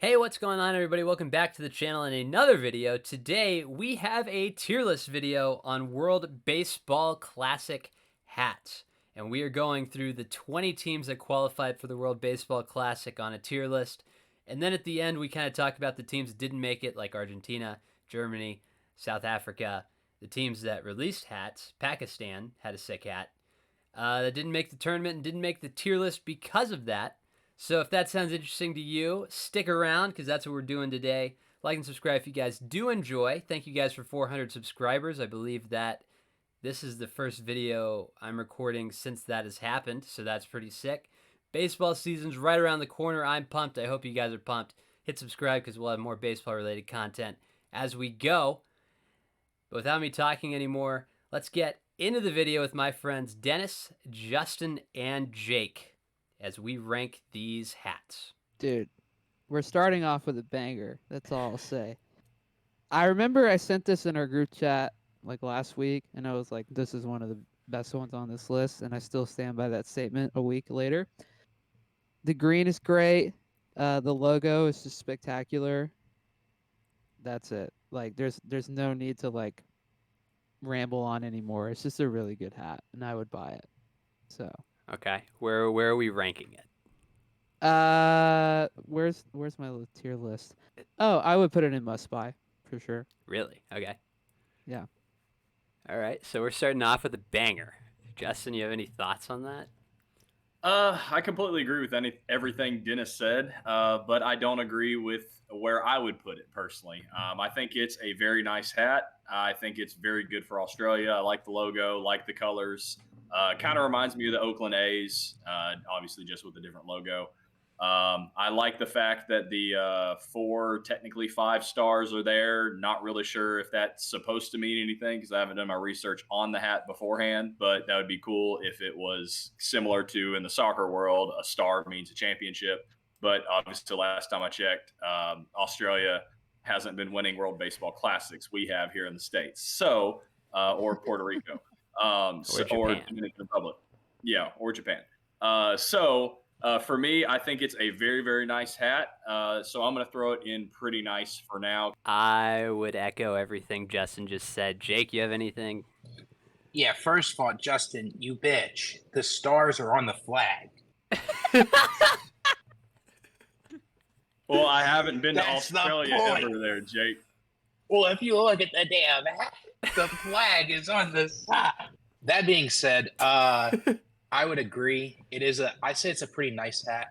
Hey, what's going on, everybody? Welcome back to the channel in another video. Today, we have a tier list video on World Baseball Classic hats. And we are going through the 20 teams that qualified for the World Baseball Classic on a tier list. And then at the end, we kind of talk about the teams that didn't make it, like Argentina, Germany, South Africa. The teams that released hats, Pakistan had a sick hat, that didn't make the tournament and didn't make the tier list because of that. So if that sounds interesting to you, stick around because that's what we're doing today. Like and subscribe if you guys do enjoy. Thank you guys for 400 subscribers. I believe that this is the first video I'm recording since that has happened, so that's pretty sick. Baseball season's right around the corner. I'm pumped. I hope you guys are pumped. Hit subscribe because we'll have more baseball-related content as we go. But without me talking anymore, let's get into the video with my friends Dennis, Justin, and Jake as we rank these hats. Dude, we're starting off with a banger. That's all I'll say. I remember I sent this in our group chat like last week, and I was like, this is one of the best ones on this list, and I still stand by that statement a week later. The green is great. The logo is just spectacular. That's it. Like there's no need to like ramble on anymore. It's just a really good hat, and I would buy it. So Okay, where are we ranking it? where's my tier list? Oh, I would put it in must buy for sure. Really? Okay. Yeah. All right, so we're starting off with a banger. Justin, you have any thoughts on that? I completely agree with everything Dennis said, but I don't agree with where I would put it personally. I think it's a very nice hat. I think it's very good for Australia. I like the logo, like the colors. Kind of reminds me of the Oakland A's, obviously just with a different logo. I like the fact that the four, technically five stars are there. Not really sure if that's supposed to mean anything because I haven't done my research on the hat beforehand, but that would be cool if it was similar to in the soccer world, a star means a championship. But obviously, last time I checked, Australia hasn't been winning World Baseball Classics. We have here in the States. So, or Puerto Rico, or Japan. Dominican Republic. Yeah, or Japan. For me, I think it's a very, very nice hat. So I'm going to throw it in pretty nice for now. I would echo everything Justin just said. Jake, you have anything? Yeah, first of all, Justin, you bitch. The stars are on the flag. Well, I haven't been to That's the Australia point. ever there, Jake. Well, if you look at the damn hat, the flag is on the side. That being said, I would agree. I say it's a pretty nice hat.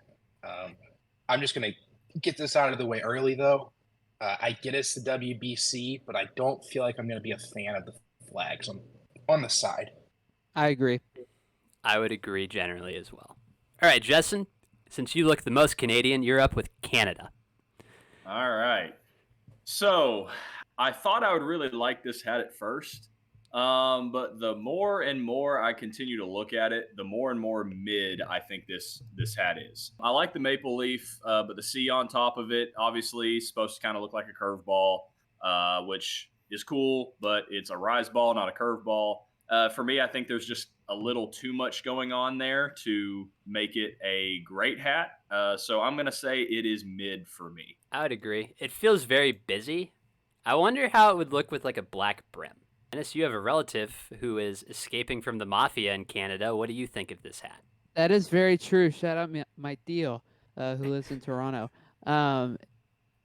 I'm just gonna get this out of the way early though. I get it's the WBC, but I don't feel like I'm gonna be a fan of the flags on the side. I agree. I would agree generally as well. All right, Justin, since you look the most Canadian, you're up with Canada. All right. So I thought I would really like this hat at first. But the more and more I continue to look at it, the more and more mid I think this hat is. I like the maple leaf, but the C on top of it, obviously, is supposed to kind of look like a curveball, which is cool, but it's a rise ball, not a curveball. For me, I think there's just a little too much going on there to make it a great hat. So I'm going to say it is mid for me. I would agree. It feels very busy. I wonder how it would look with like a black brim. Dennis, you have a relative who is escaping from the mafia in Canada. What do you think of this hat? That is very true. Shout out my Theo, who lives in Toronto.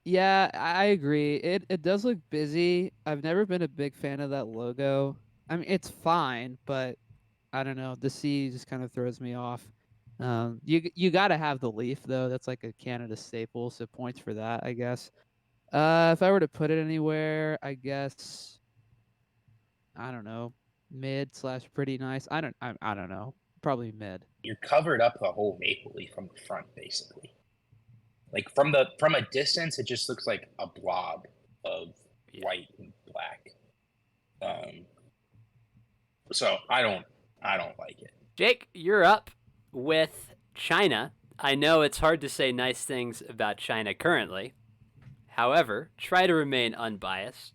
Yeah, I agree. It does look busy. I've never been a big fan of that logo. I mean, it's fine, but I don't know. The C just kind of throws me off. You got to have the leaf though. That's like a Canada staple, so points for that, I guess. If I were to put it anywhere, I guess I don't know, mid slash pretty nice. I don't know. Probably mid. You covered up the whole maple leaf from the front, basically. Like from a distance, it just looks like a blob of white and black. So I don't like it. Jake, you're up with China. I know it's hard to say nice things about China currently. However, try to remain unbiased.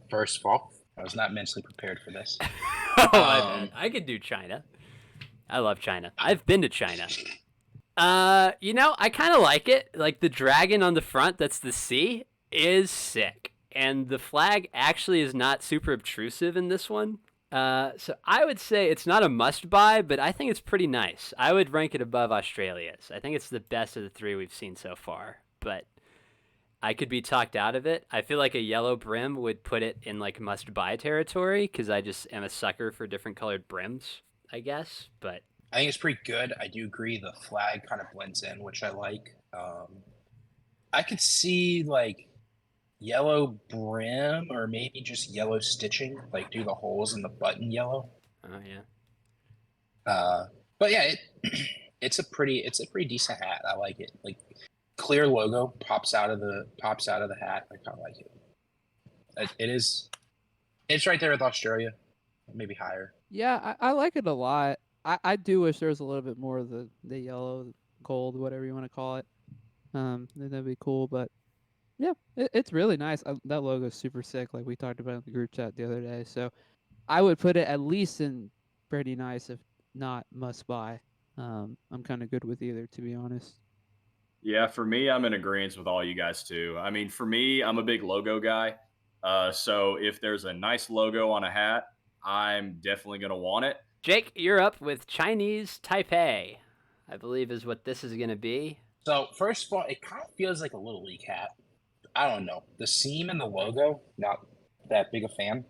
First of all, I was not mentally prepared for this. I could do China. I love China. I've been to China. I kind of like it. Like the dragon on the front, that's the C, is sick. And the flag actually is not super obtrusive in this one. So I would say it's not a must buy, but I think it's pretty nice. I would rank it above Australia's. I think it's the best of the three we've seen so far, but I could be talked out of it. I feel like a yellow brim would put it in like must buy territory because I just am a sucker for different colored brims, I guess. But I think it's pretty good. I do agree the flag kind of blends in, which I like. I could see like yellow brim or maybe just yellow stitching, like do the holes in the button yellow. oh yeah. But yeah, it's a pretty decent hat. I like it. Like clear logo pops out of the hat. I kind of like it. It's right there with Australia, maybe higher. Yeah, I like it a lot. I do wish there was a little bit more of the yellow, gold, whatever you want to call it. That'd be cool. But yeah, it's really nice. That logo is super sick, like we talked about in the group chat the other day. So I would put it at least in pretty nice, if not must buy. I'm kind of good with either, to be honest. Yeah, for me, I'm in agreement with all you guys too. I mean, for me, I'm a big logo guy. So if there's a nice logo on a hat, I'm definitely going to want it. Jake, you're up with Chinese Taipei, I believe is what this is going to be. So first of all, it kind of feels like a little league hat. I don't know. The seam and the logo, not that big a fan.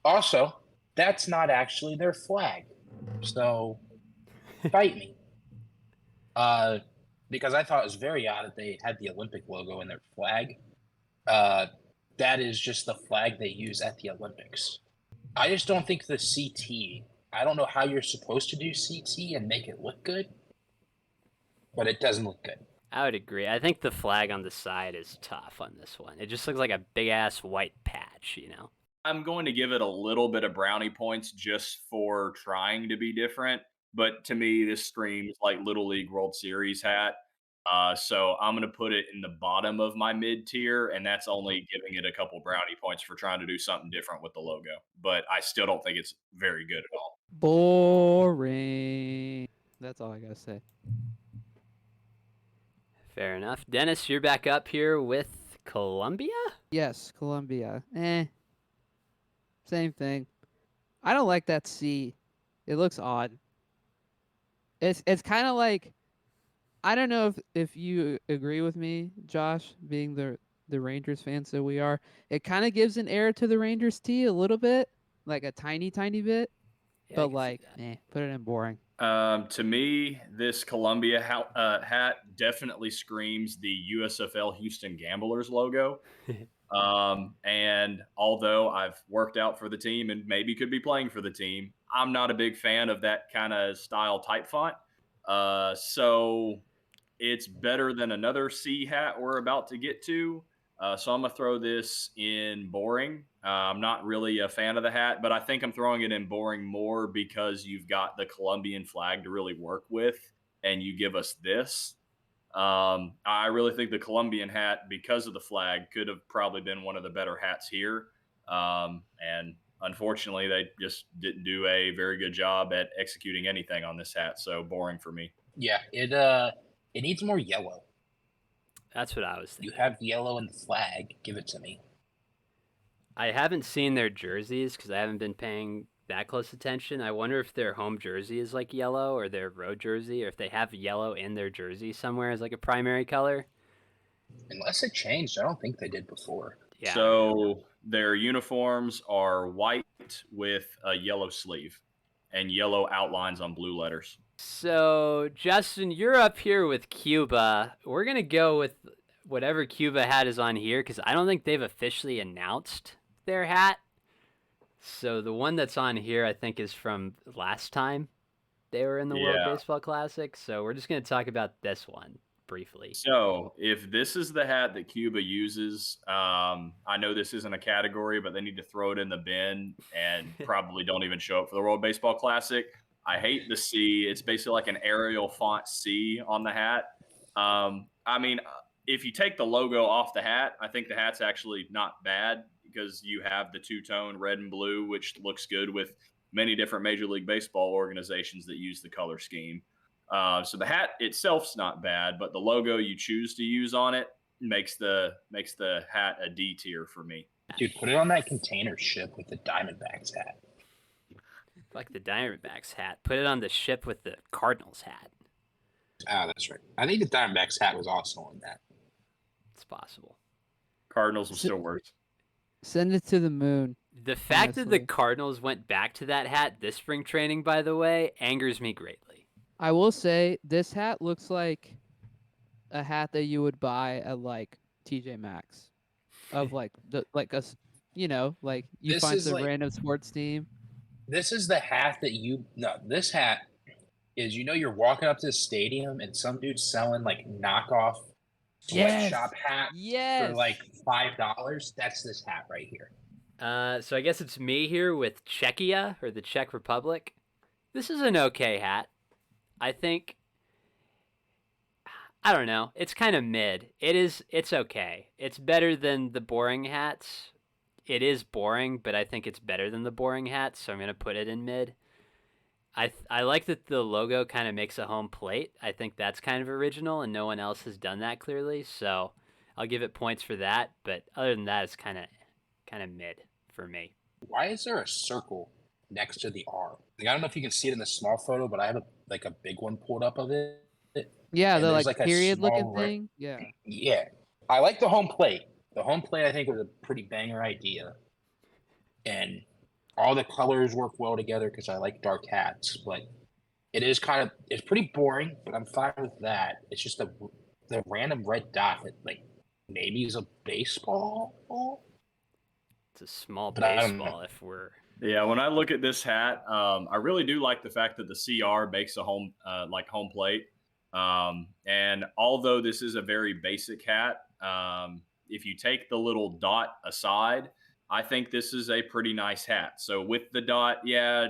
Also, that's not actually their flag. So fight me. Because I thought it was very odd that they had the Olympic logo in their flag. That is just the flag they use at the Olympics. I just don't think the CT, I don't know how you're supposed to do CT and make it look good, but it doesn't look good. I would agree. I think the flag on the side is tough on this one. It just looks like a big ass white patch, you know? I'm going to give it a little bit of brownie points just for trying to be different. But to me, this screams like Little League World Series hat. So I'm going to put it in the bottom of my mid tier, and that's only giving it a couple brownie points for trying to do something different with the logo. But I still don't think it's very good at all. Boring. That's all I gotta say. Fair enough. Dennis, you're back up here with Columbia? Yes, Columbia. Same thing. I don't like that C. It looks odd. It's kind of like, I don't know if you agree with me, Josh, being the Rangers fans that we are. It kind of gives an air to the Rangers T a little bit, like a tiny bit, Yeah, I but can see like, that. put it in boring. To me, this Columbia hat definitely screams the USFL Houston Gamblers logo. And although I've worked out for the team and maybe could be playing for the team, I'm not a big fan of that kind of style type font. So it's better than another C hat we're about to get to. So I'm going to throw this in boring. I'm not really a fan of the hat, but I think I'm throwing it in boring more because you've got the Colombian flag to really work with, and you give us this. I really think the Colombian hat, because of the flag, could have probably been one of the better hats here. And unfortunately, they just didn't do a very good job at executing anything on this hat. So boring for me. Yeah, it needs more yellow. That's what I was thinking. You have yellow in the flag. Give it to me. I haven't seen their jerseys because I haven't been paying that close attention. I wonder if their home jersey is like yellow or their road jersey, or if they have yellow in their jersey somewhere as like a primary color. Unless it changed, I don't think they did before. Yeah. So their uniforms are white with a yellow sleeve and yellow outlines on blue letters. So, Justin, you're up here with Cuba. We're going to go with whatever Cuba hat is on here because I don't think they've officially announced their hat. So the one that's on here, I think, is from last time they were in the World Baseball Classic. So we're just going to talk about this one briefly. So if this is the hat that Cuba uses, I know this isn't a category, but they need to throw it in the bin and probably don't even show up for the World Baseball Classic. I hate the C. It's basically like an Arial font C on the hat. I mean, if you take the logo off the hat, I think the hat's actually not bad because you have the two-tone red and blue, which looks good with many different Major League Baseball organizations that use the color scheme. So the hat itself's not bad, but the logo you choose to use on it makes the hat a D tier for me. Dude, put it on that container ship with the Diamondbacks hat. Like the Diamondbacks hat. Put it on the ship with the Cardinals hat. Ah, that's right. I think the Diamondbacks hat was also on that. It's possible. Cardinals are still worse. Send it to the moon. The fact that the Honestly. Cardinals went back to that hat this spring training, by the way, angers me greatly. I will say this hat looks like a hat that you would buy at like TJ Maxx, of like the like like you This find is some like- random sports team. This is the hat that this hat is, you're walking up to the stadium and some dude's selling like knockoff sweatshop hat Yes. for like $5. That's this hat right here. So I guess it's me here with Czechia, or the Czech Republic. This is an okay hat. I think, I don't know, it's kind of mid. It's okay. It's better than the boring hats. It is boring, but I think it's better than the boring hats, so I'm going to put it in mid. I like that the logo kind of makes a home plate. I think that's kind of original, and no one else has done that clearly, so I'll give it points for that, but other than that, it's kind of mid for me. Why is there a circle next to the R? Like, I don't know if you can see it in the small photo, but I have a big one pulled up of it. Yeah, and the there's like like a period looking small thing. Yeah. Yeah. I like the home plate. The home plate, I think, was a pretty banger idea. And all the colors work well together because I like dark hats. But it's pretty boring, but I'm fine with that. It's just the random red dot that, like, maybe is a baseball. It's a small But I don't know. baseball if we're... Yeah, when I look at this hat, I really do like the fact that the CR makes a home plate. And although this is a very basic hat, if you take the little dot aside, I think this is a pretty nice hat. So with the dot, yeah,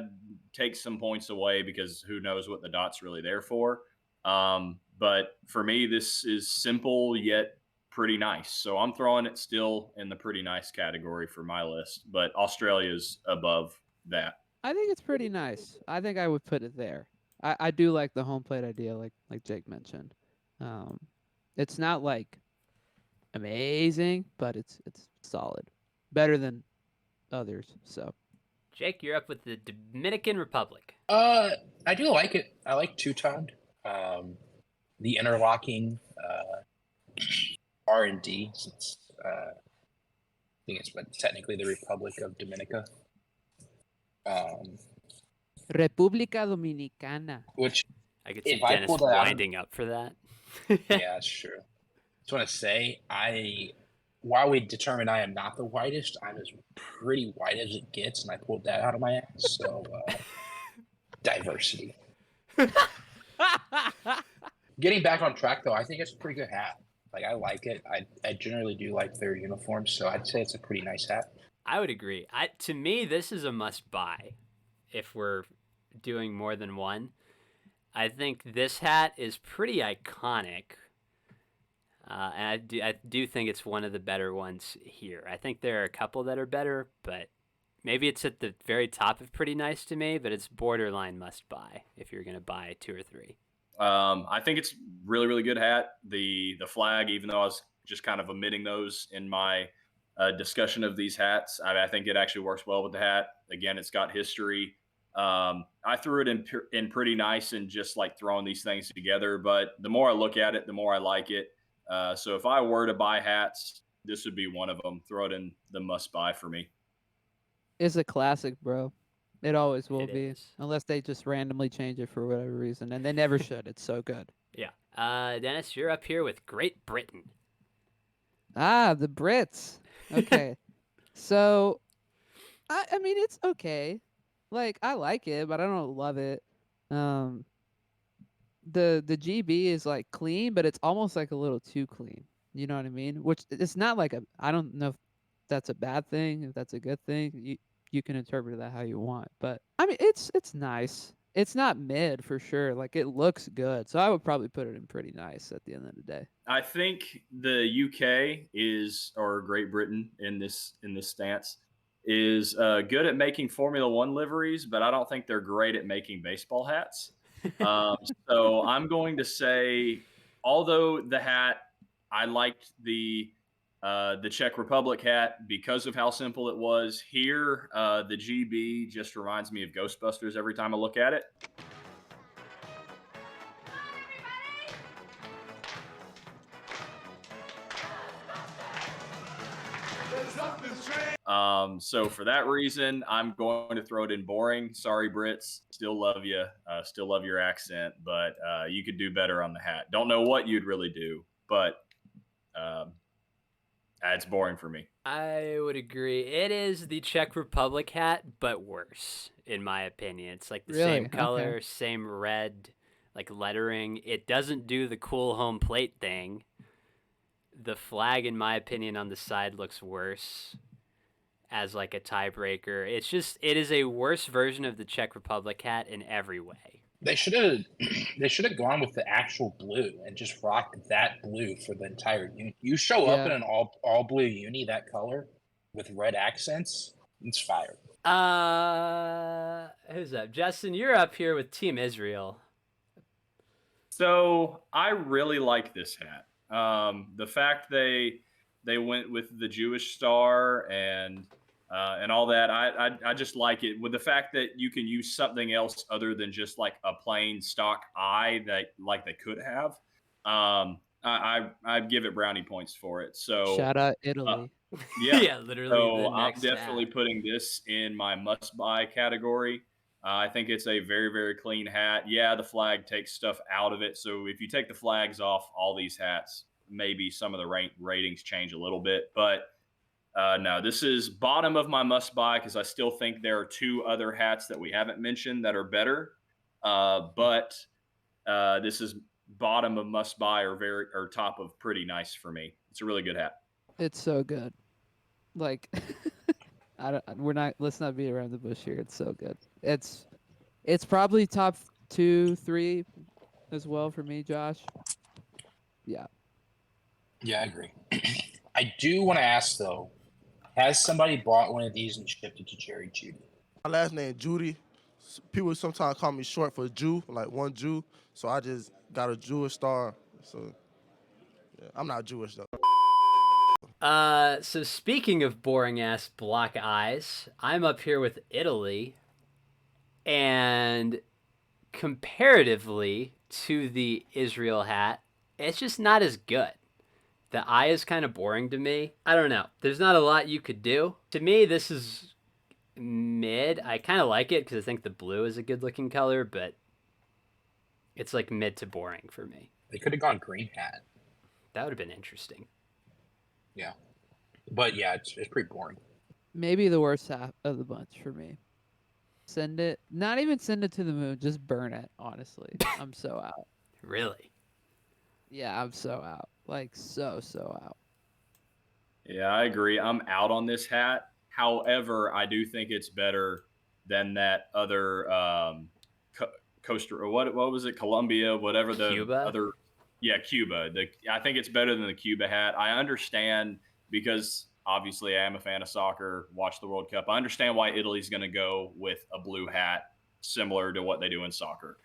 take some points away because who knows what the dot's really there for. But for me, this is simple yet pretty nice. So I'm throwing it still in the pretty nice category for my list, but Australia's above that. I think it's pretty nice. I think I would put it there. I do like the home plate idea, like Jake mentioned. It's not like amazing, but it's solid, better than others. So Jake, you're up with the Dominican Republic. I do like it. I like two-toned. The interlocking R&D, since I think it's technically the Republic of Dominica. República Dominicana. Which, I could see if I Dennis pull that out- winding up for that. yeah, that's true. Just want to say, while we determine I am not the whitest, I'm as pretty white as it gets, and I pulled that out of my ass. So, diversity. Getting back on track, though, I think it's a pretty good hat. Like, I like it. I generally do like their uniforms, so I'd say it's a pretty nice hat. I would agree. To me, this is a must-buy if we're doing more than one. I think this hat is pretty iconic, and I do think it's one of the better ones here. I think there are a couple that are better, but maybe it's at the very top of pretty nice to me, but it's borderline must-buy if you're going to buy 2 or 3. I think it's really, really good hat. The flag, even though I was just kind of omitting those in my discussion of these hats, I think it actually works well with the hat. Again, it's got history. I threw it in pretty nice and just like throwing these things together. But the more I look at it, the more I like it. So if I were to buy hats, this would be one of them. Throw it in the must buy for me. It's a classic, bro. It always will It be, is. unless they just randomly change it for whatever reason, and they never should. It's so good. Yeah. Dennis, you're up here with Great Britain. Ah, the Brits. Okay. So, I mean, it's okay. Like, I like it, but I don't love it. The GB is like clean, but it's almost like a little too clean. You know what I mean? Which it's not like I don't know if that's a bad thing, if that's a good thing. You can interpret that how you want. But I mean, it's nice. It's not mid for sure. Like, it looks good. So I would probably put it in pretty nice at the end of the day. I think the UK or Great Britain in this stance is good at making Formula One liveries, but I don't think they're great at making baseball hats. So I'm going to say, although the hat, I liked the Czech Republic hat because of how simple it was. Here, the GB just reminds me of Ghostbusters every time I look at it. So for that reason, I'm going to throw it in boring. Sorry, Brits. Still love you. Still love your accent, but you could do better on the hat. Don't know what you'd really do, but um, it's boring for me. I would agree. It is the Czech Republic hat, but worse, in my opinion. It's like the Really? same Okay. color, same red, like lettering. It doesn't do the cool home plate thing. The flag, in my opinion, on the side looks worse as like a tiebreaker. It is a worse version of the Czech Republic hat in every way. They should have they should have gone with the actual blue and just rocked that blue for the entire uni. You show up in Yeah. an all blue uni that color with red accents, it's fire. Who's up? Justin, you're up here with Team Israel. So I really like this hat. The fact they went with the Jewish star and all that, I just like it. With the fact that you can use something else other than just like a plain stock eye that like they could have. I give it brownie points for it. So Shout out Italy. yeah. Yeah, literally So the I'm next definitely hat. putting this in my must buy category. I think it's a very, very clean hat. Yeah, the flag takes stuff out of it. So if you take the flags off all these hats, maybe some of the ratings change a little bit. But no, this is bottom of my must buy because I still think there are two other hats that we haven't mentioned that are better. But this is bottom of must buy or top of pretty nice for me. It's a really good hat. It's so good. Like, let's not beat around the bush here. It's so good. It's probably top 2, 3 as well for me, Josh. Yeah. Yeah, I agree. I do want to ask though, has somebody bought one of these and shipped it to Jerry Judy? My last name Judy. People sometimes call me short for Jew, like one Jew. So I just got a Jewish star. So yeah, I'm not Jewish though. So speaking of boring ass block eyes, I'm up here with Italy, and comparatively to the Israel hat, it's just not as good. The eye is kind of boring to me. I don't know. There's not a lot you could do. To me, this is mid. I kind of like it because I think the blue is a good looking color, but it's like mid to boring for me. They could have gone green hat. That would have been interesting. Yeah. But yeah, it's pretty boring. Maybe the worst half of the bunch for me. Send it. Not even send it to the moon. Just burn it. Honestly, I'm so out. Really? Yeah, I'm so out. Like so out. Yeah, I agree. I'm out on this hat. However, I do think it's better than that other Costa. Or what was it? Colombia, whatever the Cuba? other. Yeah, Cuba. I think it's better than the Cuba hat. I understand because obviously I am a fan of soccer. Watch the World Cup. I understand why Italy's going to go with a blue hat, similar to what they do in soccer.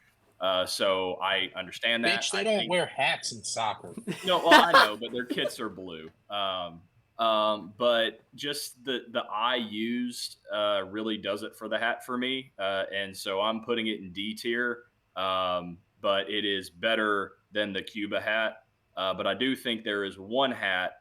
So I understand that. Bitch, they don't wear hats in soccer. No, well, I know, but their kits are blue. But just the eye used really does it for the hat for me, and so I'm putting it in D tier. But it is better than the Cuba hat. But I do think there is one hat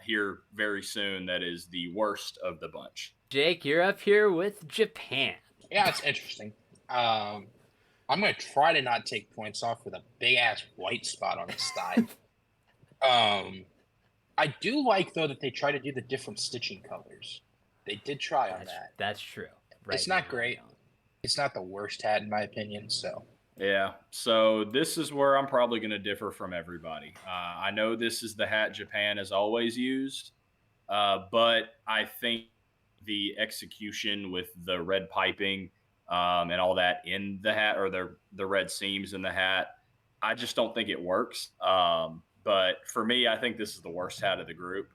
here very soon that is the worst of the bunch. Jake, you're up here with Japan. Yeah, it's interesting. I'm gonna try to not take points off with a big ass white spot on its side. I do like though that they try to do the different stitching colors. They did try on that. That's true. It's not great. It's not the worst hat in my opinion. So Yeah, so this is where I'm probably going to differ from everybody. I know this is the hat Japan has always used, but I think the execution with the red piping and all that in the hat, or the red seams in the hat, I just don't think it works. But for me, I think this is the worst hat of the group.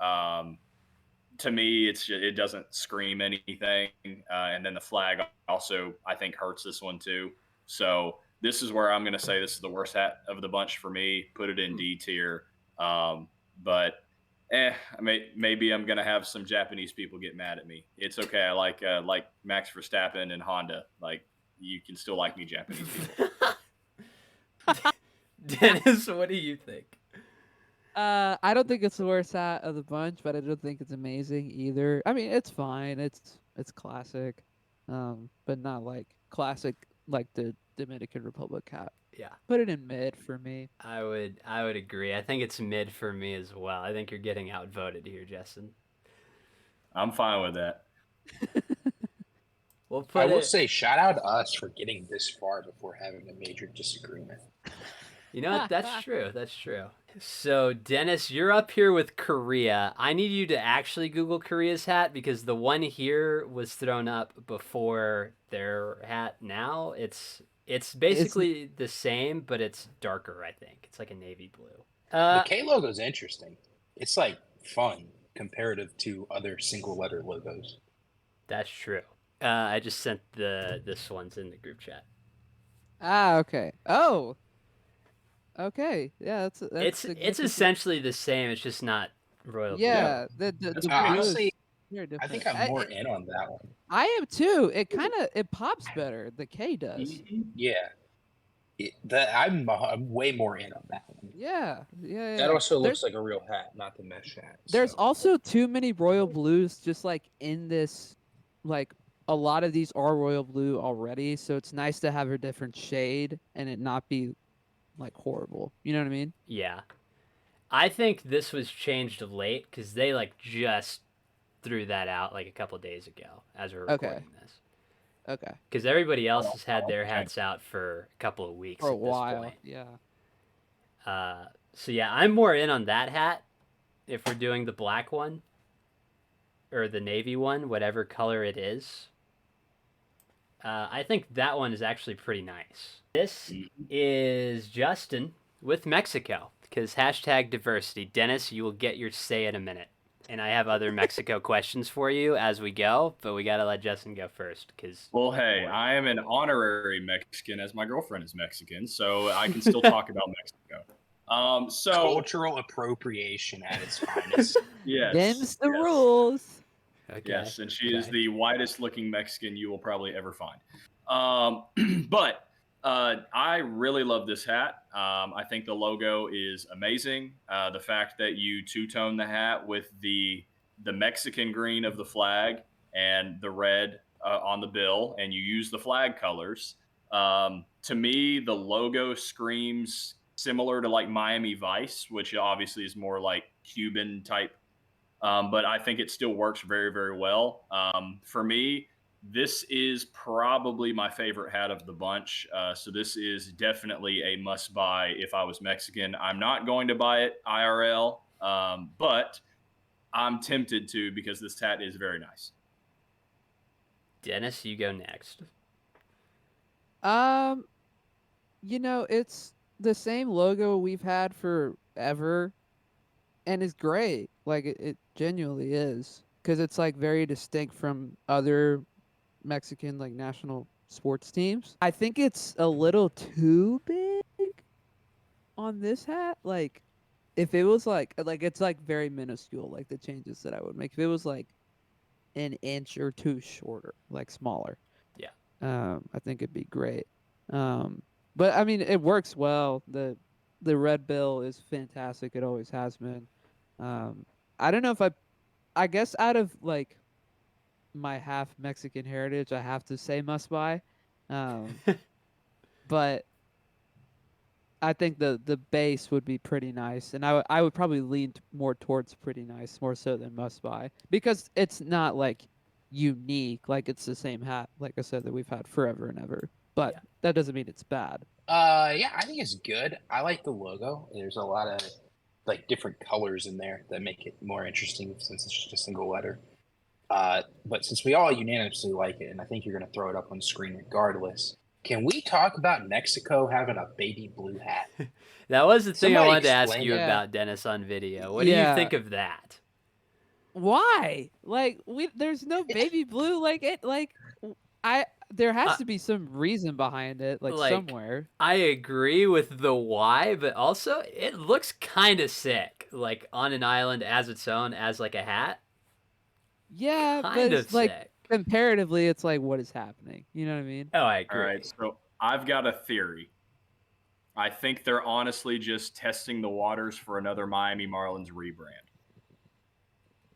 To me, it doesn't scream anything, and then the flag also I think hurts this one too. So this is where I'm going to say this is the worst hat of the bunch for me. Put it in D tier. But maybe I'm going to have some Japanese people get mad at me. It's okay. I like Max Verstappen and Honda. Like, you can still like me, Japanese people. Dennis, what do you think? I don't think it's the worst hat of the bunch, but I don't think it's amazing either. I mean, it's fine. It's classic, but not like classic like the Dominican Republic hat. Yeah, Put it in mid for me. I would agree. I think it's mid for me as well. I think you're getting outvoted here, Justin. I'm fine with that. We'll I put will it. say, shout out to us for getting this far before having a major disagreement. You know what? That's true. That's true. So, Dennis, you're up here with Korea. I need you to actually Google Korea's hat because the one here was thrown up before their hat now. It's basically the same, but it's darker, I think. It's like a navy blue. The K logo is interesting. It's like fun comparative to other single letter logos. That's true. I just sent this one's in the group chat. Ah, okay. Oh. Okay. Yeah, that's It's significant. essentially the same. It's just not royal blue. Yeah, the That's blue honestly, is very different. I think I'm more in on that one. I am too. It pops better. The K does. Yeah. I'm way more in on that one. Yeah. That also There's- looks like a real hat, not the mesh hat. There's so. also too many royal blues just like in this, like a lot of these are royal blue already, so it's nice to have a different shade and it not be like horrible. You know what I mean? Yeah. I think this was changed of late because they like just threw that out like a couple days ago as we're Okay. recording this. Okay. Because everybody else has had their hats out for a couple of weeks For a at this while. point. Yeah. So yeah, I'm more in on that hat if we're doing the black one or the navy one, whatever color it is. I think that one is actually pretty nice. This is Justin with Mexico because hashtag diversity. Dennis, you will get your say in a minute. And I have other Mexico questions for you as we go, but we got to let Justin go first because. Well, hey, I am an honorary Mexican as my girlfriend is Mexican, so I can still talk about Mexico. So Cultural appropriation at its finest. yes, Them's the yes. rules. Okay. Yes, and she is Okay. the whitest looking Mexican you will probably ever find. But I really love this hat. I think the logo is amazing. The fact that you two-tone the hat with the Mexican green of the flag and the red on the bill, and you use the flag colors. To me, the logo screams similar to like Miami Vice, which obviously is more like Cuban type. But I think it still works very, very well. For me, this is probably my favorite hat of the bunch. So this is definitely a must buy if I was Mexican. I'm not going to buy it IRL, but I'm tempted to because this hat is very nice. Dennis, you go next. It's the same logo we've had forever, and it's great. Like it genuinely is, because it's like very distinct from other Mexican like national sports teams. I think it's a little too big on this hat. Like, if it was like it's like very minuscule, like the changes that I would make. If it was like an inch or two shorter, like smaller. Yeah. I think it'd be great. But I mean, it works well. The red bill is fantastic. It always has been. I don't know if I guess out of like my half Mexican heritage, I have to say must buy. But I think the base would be pretty nice, and I would probably lean more towards pretty nice, more so than must buy, because it's not like unique, like it's the same hat, like I said, that we've had forever and ever. But Yeah. that doesn't mean it's bad. Yeah, I think it's good. I like the logo. There's a lot of like different colors in there that make it more interesting since it's just a single letter. But since we all unanimously like it, and I think you're going to throw it up on screen regardless, can we talk about Mexico having a baby blue hat? That was the thing I Somebody wanted to ask explain you that. about, Dennis, on video. What do you Yeah. think of that? Why? Like there's no baby blue. Like it. Like there has to be some reason behind it, like like, somewhere. I agree with the why, but also it looks kind of sick, like on an island as its own, as like a hat. Yeah, but Kind of it's like sick. comparatively, it's like what is happening. You know what I mean? Oh, I All agree. right, so I've got a theory. I think they're honestly just testing the waters for another Miami Marlins rebrand.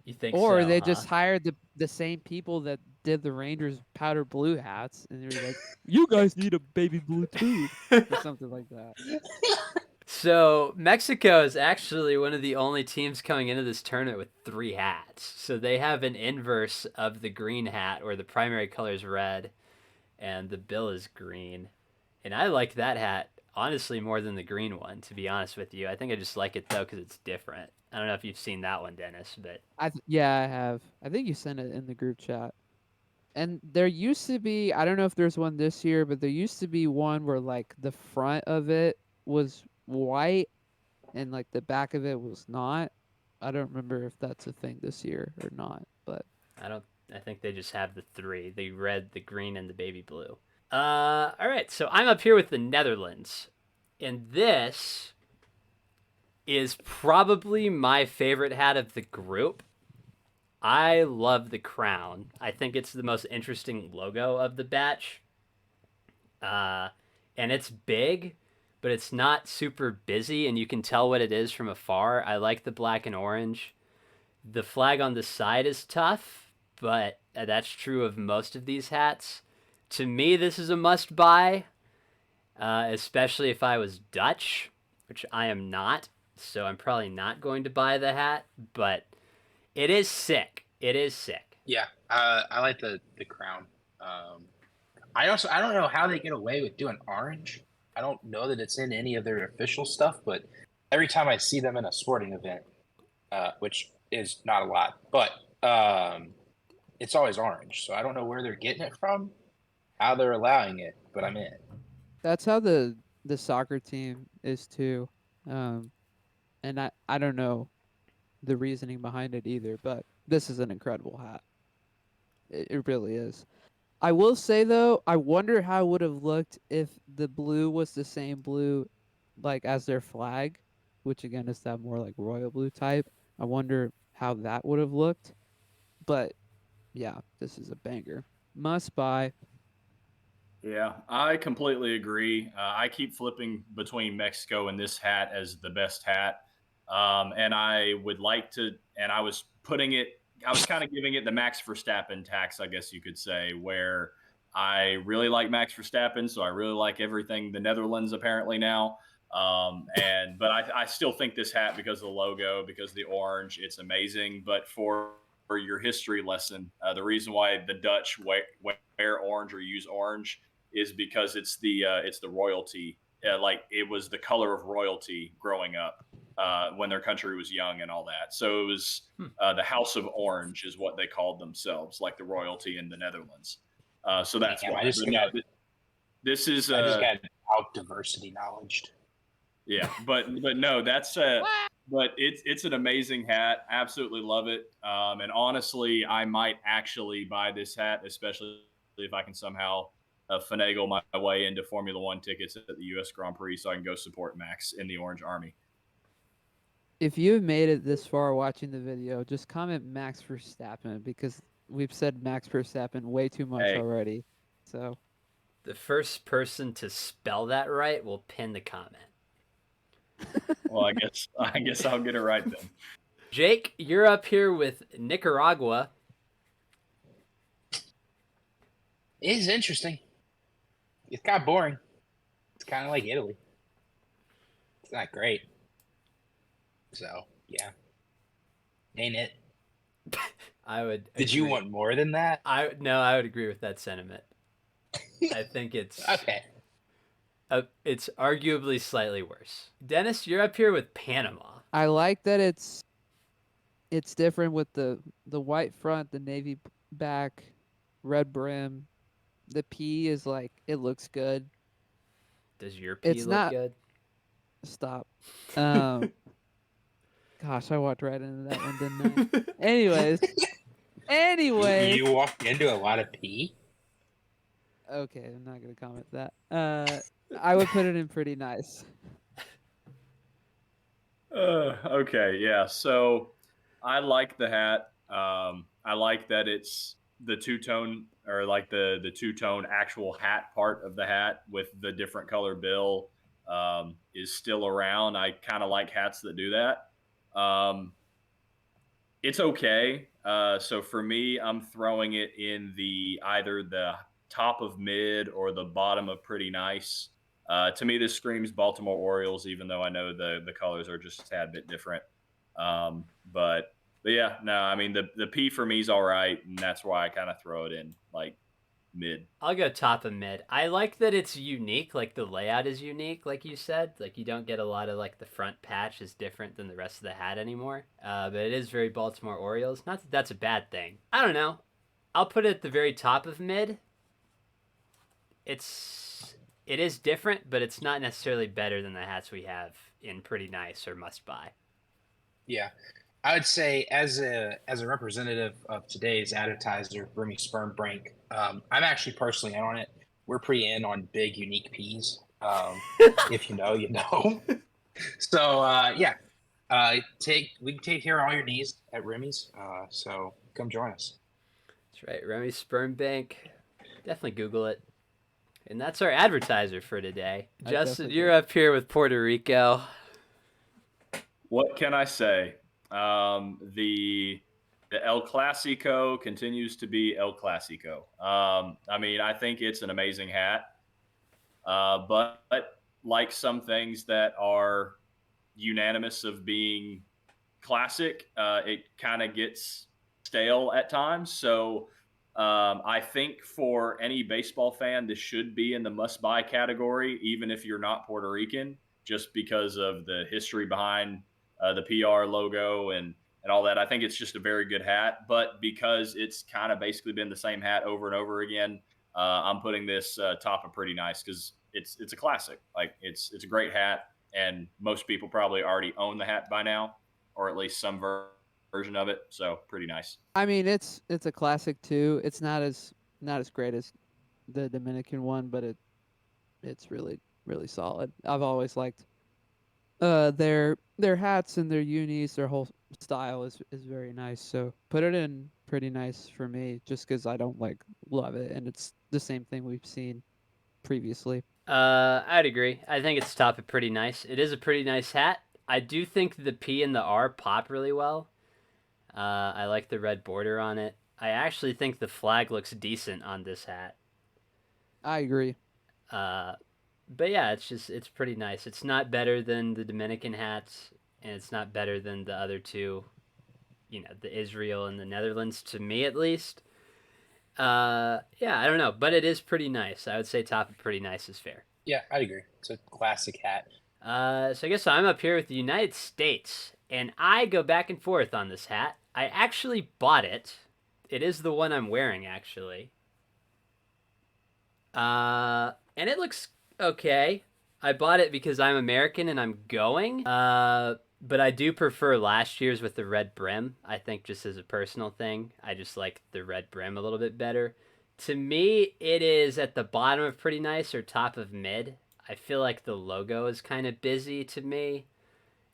You think Or so, they huh? just hired the same people that did the Rangers powder blue hats, and they were like, "You guys need a baby blue too," or something like that. So Mexico is actually one of the only teams coming into this tournament with 3 hats. So they have an inverse of the green hat, where the primary color is red and the bill is green. And I like that hat honestly more than the green one, to be honest with you. I think I just like it though because it's different. I don't know if you've seen that one, Dennis, but Yeah, I have. I think you sent it in the group chat. And there used to be, I don't know if there's one this year, but there used to be one where like the front of it was white and like the back of it was not. I don't remember if that's a thing this year or not, but I don't. I think they just have the 3: the red, the green, and the baby blue. All right. So I'm up here with the Netherlands, and this is probably my favorite hat of the group. I love the crown. I think it's the most interesting logo of the batch. And it's big, but it's not super busy, and you can tell what it is from afar. I like the black and orange. The flag on the side is tough, but that's true of most of these hats. To me, this is a must buy, especially if I was Dutch, which I am not, so I'm probably not going to buy the hat, but it is sick. It is sick. Yeah, I like the crown. I don't know how they get away with doing orange. I don't know that it's in any of their official stuff, but every time I see them in a sporting event, which is not a lot, but it's always orange. So I don't know where they're getting it from, how they're allowing it, but I'm in. that's how the soccer team is too. And I don't know the reasoning behind it either, but this is an incredible hat. It really is. I will say though, I wonder how it would have looked if the blue was the same blue like as their flag, which again is that more like royal blue type. I wonder how that would have looked. But yeah, this is a banger. Must buy. Yeah, I completely agree. I keep flipping between Mexico and this hat as the best hat. And I would like to, and I was putting it, I was kind of giving it the Max Verstappen tax, I guess you could say, where I really like Max Verstappen. So I really like everything the Netherlands apparently now. But I still think this hat, because of the logo, because of the orange, it's amazing. But for your history lesson, the reason why the Dutch wear orange or use orange is because it's the royalty. Like it was the color of royalty growing up when their country was young and all that. So it was the House of Orange is what they called themselves, like the royalty in the Netherlands. So that's Damn, why. I just This is I just got out diversity knowledge. yeah, but no, that's but it's an amazing hat. Absolutely love it. And honestly, I might actually buy this hat, especially if I can somehow finagle my way into Formula One tickets at the U.S. Grand Prix, so I can go support Max in the Orange Army. If you've made it this far watching the video, just comment Max Verstappen because we've said Max Verstappen way too much Hey. already. So The first person to spell that right will pin the comment. Well, I guess I'll get it right then. Jake, you're up here with Nicaragua. It is interesting. It's kind of boring. It's kind of like Italy. It's not great. So yeah, ain't it? I would. Did you agree. want more than that? I would agree with that sentiment. I think it's Okay. it's arguably slightly worse. Dennis, you're up here with Panama. I like that it's different with the white front, the navy back, red brim. The P is like it looks good. Does your P It's look not- good? Stop. Gosh, I walked right into that one, didn't I? Anyways, You walked into a lot of pee. Okay, I'm not gonna comment that. I would put it in pretty nice. Okay, yeah. So I like the hat. I like that it's the two tone or like the two tone actual hat part of the hat with the different color bill is still around. I kind of like hats that do that. It's okay. So for me, I'm throwing it in the either the top of mid or the bottom of pretty nice. To me, this screams Baltimore Orioles, even though I know the colors are just a tad bit different. Um, but but yeah, no, I mean the P for me is all right, and that's why I kind of throw it in like mid. I'll go top of mid. I like that it's unique, like the layout is unique, like you said. Like you don't get a lot of like the front patch is different than the rest of the hat anymore. But it is very Baltimore Orioles. Not that that's a bad thing. I don't know. I'll put it at the very top of mid. It is different, but it's not necessarily better than the hats we have in Pretty Nice or Must Buy. Yeah, I would say as a representative of today's advertiser, Remy Spermbrink, I'm actually personally in on it. We're pretty in on big, unique P's. If you know, you know. So yeah, we can take care of all your needs at Remy's. So come join us. That's right, Remy Sperm Bank. Definitely Google it. And that's our advertiser for today. I Justin, definitely you're up here with Puerto Rico. What can I say? The El Clasico continues to be El Clasico. I mean, I think it's an amazing hat, but like some things that are unanimous of being classic, it kind of gets stale at times. So I think for any baseball fan, this should be in the must buy category, even if you're not Puerto Rican, just because of the history behind the PR logo and all that. I think it's just a very good hat, but because it's kind of basically been the same hat over and over again, I'm putting this top of pretty nice because it's a classic. Like it's a great hat, and most people probably already own the hat by now, or at least some version of it. So pretty nice. I mean, it's a classic too. It's not as great as the Dominican one, but it's really solid. I've always liked their hats and their unis. Their whole style is very nice. So put it in pretty nice for me, just because I don't like love it, and it's the same thing we've seen previously. I'd agree. I think it's top of pretty nice. It is a pretty nice hat. I do think the P and the R pop really well. I like the red border on it. I actually think the flag looks decent on this hat. I agree. Uh, but yeah, it's pretty nice. It's not better than the Dominican hats, and it's not better than the other two. You know, the Israel and the Netherlands, to me at least. Yeah, I don't know, but it is pretty nice. I would say top of pretty nice is fair. Yeah, I'd agree. It's a classic hat. So I guess I'm up here with the United States, and I go back and forth on this hat. I actually bought it. It is the one I'm wearing, actually. And it looks okay. I bought it because I'm American and I'm going. But I do prefer last year's with the red brim. I think just as a personal thing, I just like the red brim a little bit better. To me, it is at the bottom of pretty nice or top of mid. I feel like the logo is kind of busy to me,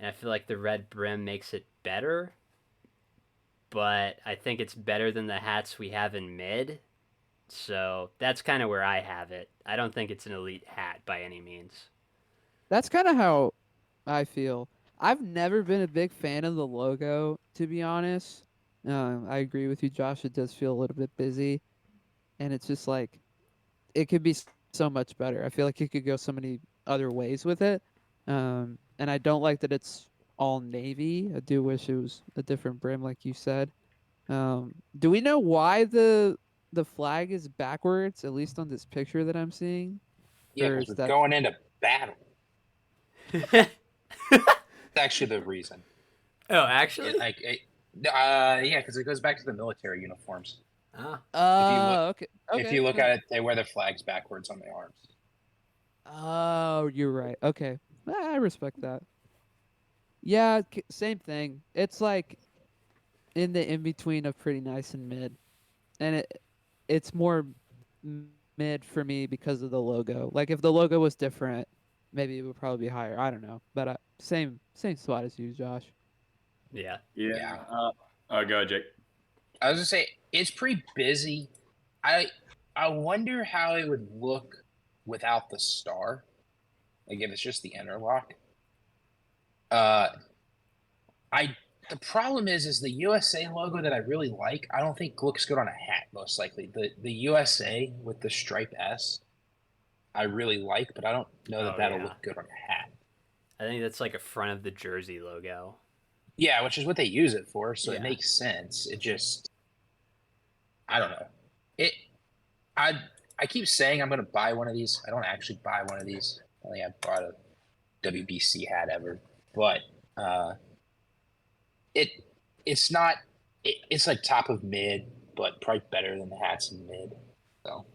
and I feel like the red brim makes it better. But I think it's better than the hats we have in mid. So that's kind of where I have it. I don't think it's an elite hat by any means. That's kind of how I feel. I've never been a big fan of the logo, to be honest. I agree with you, Josh. It does feel a little bit busy, and it's just like it could be so much better. I feel like it could go so many other ways with it. And I don't like that it's all navy. I do wish it was a different brim, like you said. Do we know why the flag is backwards, at least on this picture that I'm seeing? Yeah, Or because is we're that going into battle. That's actually the reason. Oh, actually? Yeah, because it goes back to the military uniforms. Ah. okay. If you look at it, they wear the flags backwards on their arms. Oh, you're right. Okay. I respect that. Yeah, same thing. It's like in the in between of pretty nice and mid, and it's more mid for me because of the logo. Like if the logo was different, maybe it would probably be higher. I don't know, but same spot as you, Josh. Yeah. Yeah. Yeah. Go ahead, Jake. I was gonna say it's pretty busy. I I wonder how it would look without the star. Like if it's just the interlock. Uh, I the problem is the USA logo that I really like. I don't think looks good on a hat. Most likely, the USA with the stripe S, I really like, but I don't know that Oh, that'll yeah. look good on a hat. I think that's like a front of the jersey logo. Yeah, which is what they use it for, so Yeah. it makes sense. It just, I don't know. It, I keep saying I'm gonna buy one of these. I don't actually buy one of these. I think I bought a WBC hat ever, but uh, it it's not. It's like top of mid, but probably better than the hats in mid. So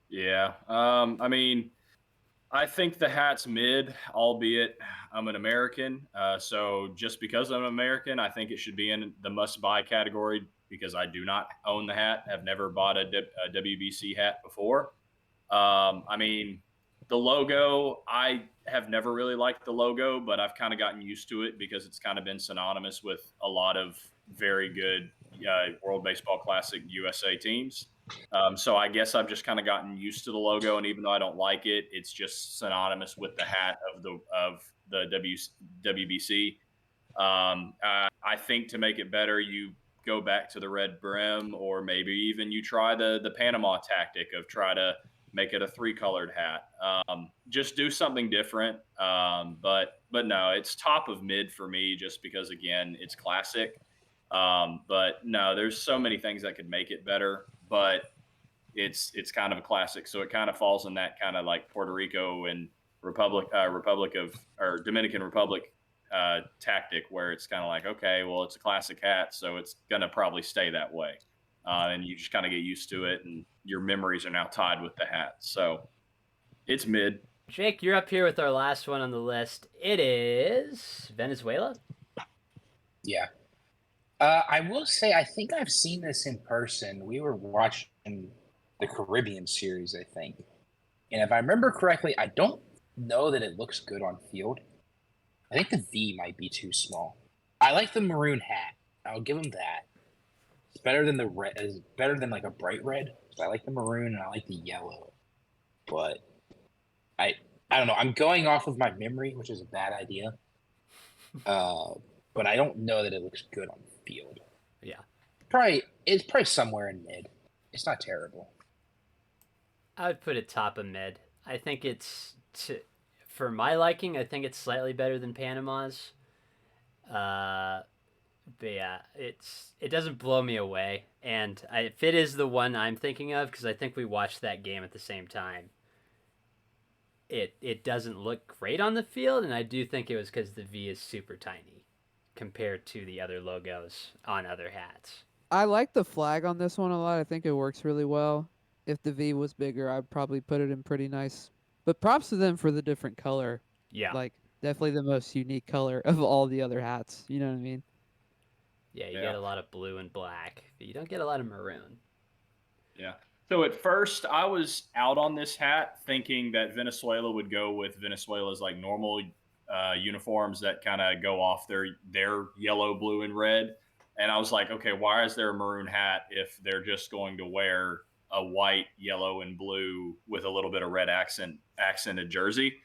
Yeah. I mean, I think the hat's mid, albeit I'm an American. So just because I'm an American, I think it should be in the must-buy category because I do not own the hat. Have never bought a WBC hat before. I mean, the logo, I have never really liked the logo, but I've kind of gotten used to it because it's kind of been synonymous with a lot of very good World Baseball Classic USA teams. So I guess I've just kind of gotten used to the logo, and even though I don't like it, it's just synonymous with the hat of the WBC. I think to make it better, you go back to the red brim, or maybe even you try the Panama tactic of try to make it a three-colored hat. Just do something different. But no, it's top of mid for me just because again it's classic. But no, there's so many things that could make it better, but it's kind of a classic, so it kind of falls in that kind of like Puerto Rico and Republic of or Dominican Republic tactic where it's kind of like, okay, well, it's a classic hat, so it's gonna probably stay that way, and you just kind of get used to it, and your memories are now tied with the hat, so it's mid. Jake, you're up here with our last one on the list. It is Venezuela. yeah, I will say I think I've seen this in person. We were watching the Caribbean series, I think, and if I remember correctly, I don't know that it looks good on field. I think the V might be too small. I like the maroon hat. I'll give them that. It's better than the red. It's better than like a bright red. So I like the maroon and I like the yellow. But I I don't know. I'm going off of my memory, which is a bad idea. But I don't know that it looks good on the field. Yeah. It's probably somewhere in mid. It's not terrible. I would put it top of mid. I think for my liking, I think it's slightly better than Panama's. But yeah, it doesn't blow me away, and if it is the one I'm thinking of, because I think we watched that game at the same time. It doesn't look great on the field, and I do think it was because the V is super tiny compared to the other logos on other hats. I like the flag on this one a lot. I think it works really well. If the V was bigger, I'd probably put it in pretty nice. But props to them for the different color. Yeah, Like definitely the most unique color of all the other hats. You know what I mean? yeah, you Yeah. get a lot of blue and black, but you don't get a lot of maroon. Yeah. So at first, I was out on this hat, thinking that Venezuela would go with Venezuela's like normal uniforms that kind of go off their yellow, blue, and red. And I was like, okay, why is there a maroon hat if they're just going to wear a white, yellow, and blue with a little bit of red accented jersey?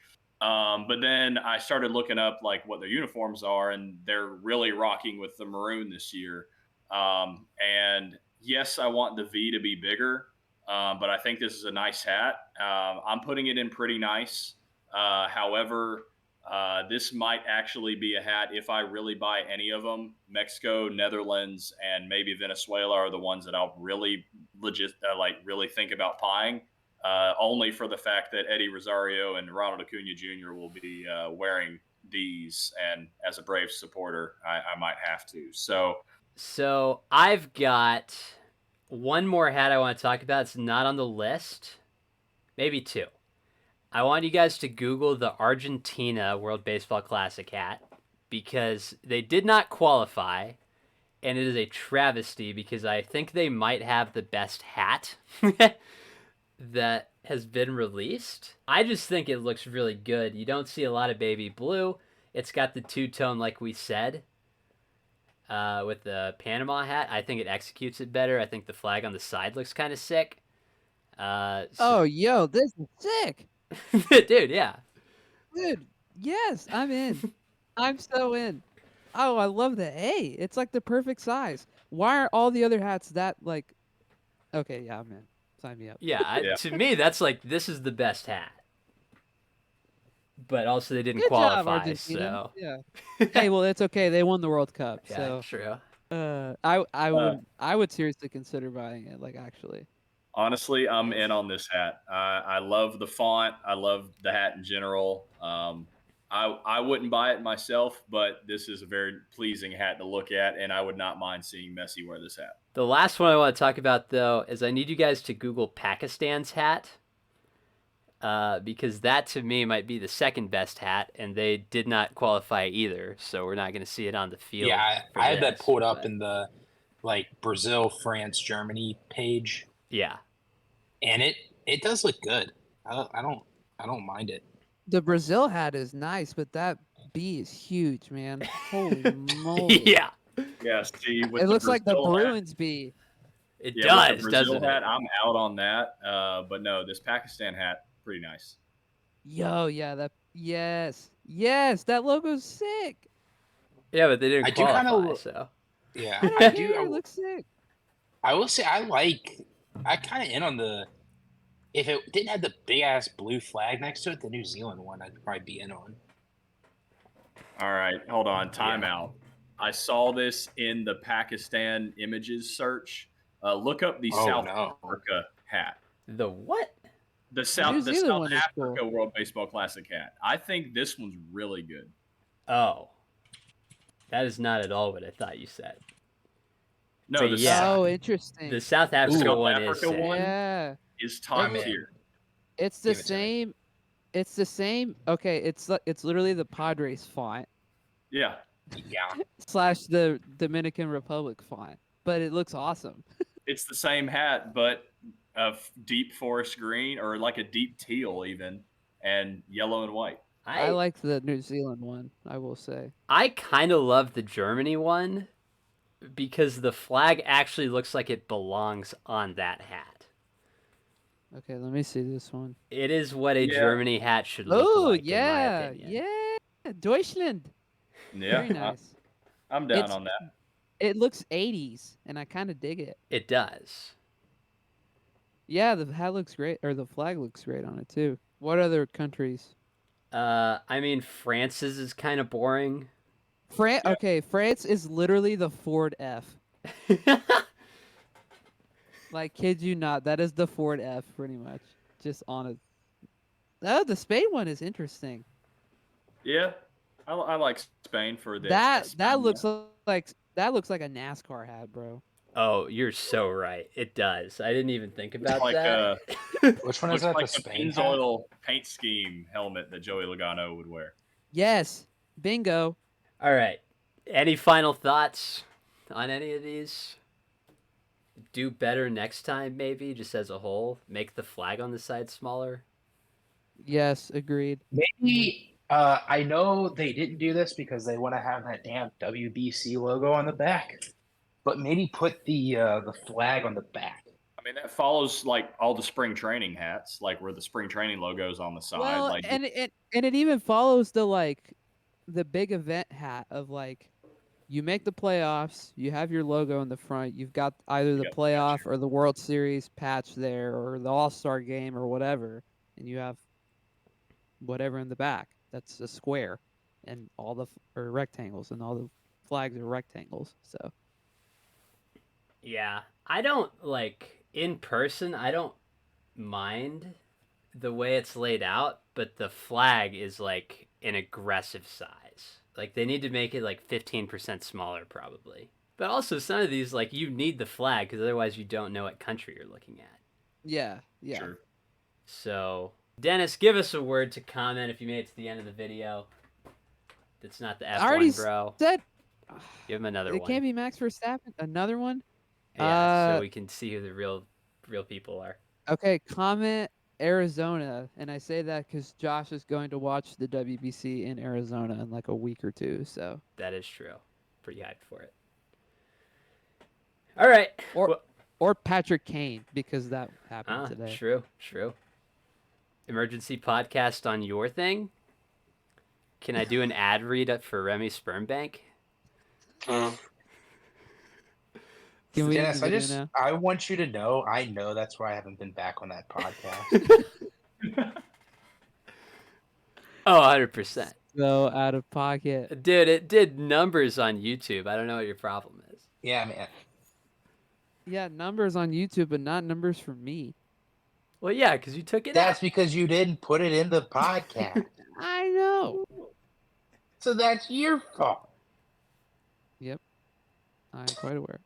But then I started looking up like what their uniforms are, and they're really rocking with the maroon this year. And yes, I want the V to be bigger, but I think this is a nice hat. I'm putting it in pretty nice. However, this might actually be a hat if I really buy any of them. Mexico, Netherlands, and maybe Venezuela are the ones that I'll really really think about buying. Only for the fact that Eddie Rosario and Ronald Acuna Jr. will be wearing these, and as a Braves supporter, I might have to. So I've got one more hat I want to talk about. It's not on the list. Maybe two. I want you guys to Google the Argentina World Baseball Classic hat because they did not qualify, and it is a travesty because I think they might have the best hat. that has been released. I just think it looks really good. You don't see a lot of baby blue. It's got the two-tone, like we said, with the Panama hat. I think it executes it better. I think the flag on the side looks kind of sick. Oh, yo, this is sick. Dude, yeah. Dude, yes, I'm in. I'm so in. Oh, I love the A. It's like the perfect size. Why are all the other hats that like? Okay, yeah, I'm in. Sign me up. Yeah, Yeah. to me, that's like, this is the best hat. But also, they didn't Good job, qualify, Argentina. so. Yeah. Hey, well, it's okay. They won the World Cup, Yeah, so true. I would seriously consider buying it. Like, actually. Honestly, I'm in on this hat. I love the font. I love the hat in general. I wouldn't buy it myself, but this is a very pleasing hat to look at, and I would not mind seeing Messi wear this hat. The last one I want to talk about, though, is I need you guys to Google Pakistan's hat. Because that, to me, might be the second best hat, and they did not qualify either, so we're not going to see it on the field. Yeah, for I had that this, pulled up but- in the like Brazil, France, Germany page, Yeah. and it does look good. I don't mind it. The Brazil hat is nice, but that B is huge, man. Holy moly! Yeah, Yeah, see, with It looks like the Brazil hat- Bruins B. it Yeah, with does, the Brazil doesn't hat, it? I'm out on that. But no, this Pakistan hat, pretty nice. Yo, yeah, yes, that logo's sick. Yeah, but they didn't I do kinda qualify, lo- so. Yeah, I don't I do. care, it looks sick. I will say I kind of in on the. If it didn't have the big ass blue flag next to it, the New Zealand one, I'd probably be in on. All right, hold on, timeout. I saw this in the Pakistan images search. Look up the Oh, South no. Africa hat. The what? The South Zealand one is Africa cool. World Baseball Classic hat. I think this one's really good. Oh. That is not at all what I thought you said. No, But the yeah. Oh, interesting. The South Africa South one is Africa sick. one? Yeah, is top I'm in. tier. it's the Give it to me. same. It's the same. Okay, it's literally the Padres font Yeah, Yeah, / the Dominican Republic font, but it looks awesome. it's the same hat, but a deep forest green or like a deep teal even, and yellow and white. I like the New Zealand one, I will say. I kind of love the Germany one because the flag actually looks like it belongs on that hat. Okay, let me see this one. It is what a Yeah. Germany hat should look Oh, like, in my yeah, opinion. yeah, Deutschland. Yeah, Very nice. I'm down It's- on that. It looks 80s, and I kind of dig it. It does. Yeah, the hat looks great, or the flag looks great on it too. What other countries? I mean, France's is kind of boring. Okay, France is literally the Ford F. Like, kid you not, that is the Ford F, pretty much. Just on it. Oh, the Spain one is interesting. Yeah, I like Spain for this. That looks like a NASCAR hat, bro. Oh, you're so right. It does. I didn't even think about like that. which one is looks that? like The the Spain hat? Pennzoil paint scheme helmet that Joey Logano would wear. Yes, bingo. All right. Any final thoughts on any of these? Do better next time, maybe, just as a whole. Make the flag on the side smaller. Yes, agreed. Maybe I know they didn't do this because they want to have that damn WBC logo on the back, but maybe put the flag on the back. I mean, that follows like all the spring training hats, like where the spring training logo's on the side. Well, like and it even follows the big event hat of like, you make the playoffs, you have your logo in the front, you've got either the got the playoff or the World Series patch there, or the All-Star game or whatever, and you have whatever in the back. That's a square, and all the or rectangles, and all the flags are rectangles. So Yeah. I don't, like, in person, I don't mind the way it's laid out, but the flag is, like, an aggressive size. Like, they need to make it, like, 15% smaller, probably. But also, some of these, like, you need the flag, because otherwise you don't know what country you're looking at. yeah. Sure. So, Dennis, give us a word to comment if you made it to the end of the video. That's not the F1, already bro. Said Give him another it one. can't be Max Verstappen. Another one. Yeah, so Uh, we can see who the real people are. Okay, comment Arizona, and I say that because Josh is going to watch the WBC in Arizona in like a week or two. So That is true. Pretty hyped for it. All right. Or- Well, or Patrick Kane because that happened today. true. Emergency podcast on your thing. Can I do an ad read up for Remy Sperm Bank? Can we Dennis, end the video now? I want you to know, I know that's why I haven't been back on that podcast. Oh, 100%. So out of pocket. Dude, it did numbers on YouTube. I don't know what your problem is. Yeah, man. Yeah, numbers on YouTube, but not numbers for me. Well, yeah, because you took it That's out. because you didn't put it in the podcast. I know. So that's your fault. I'm quite aware.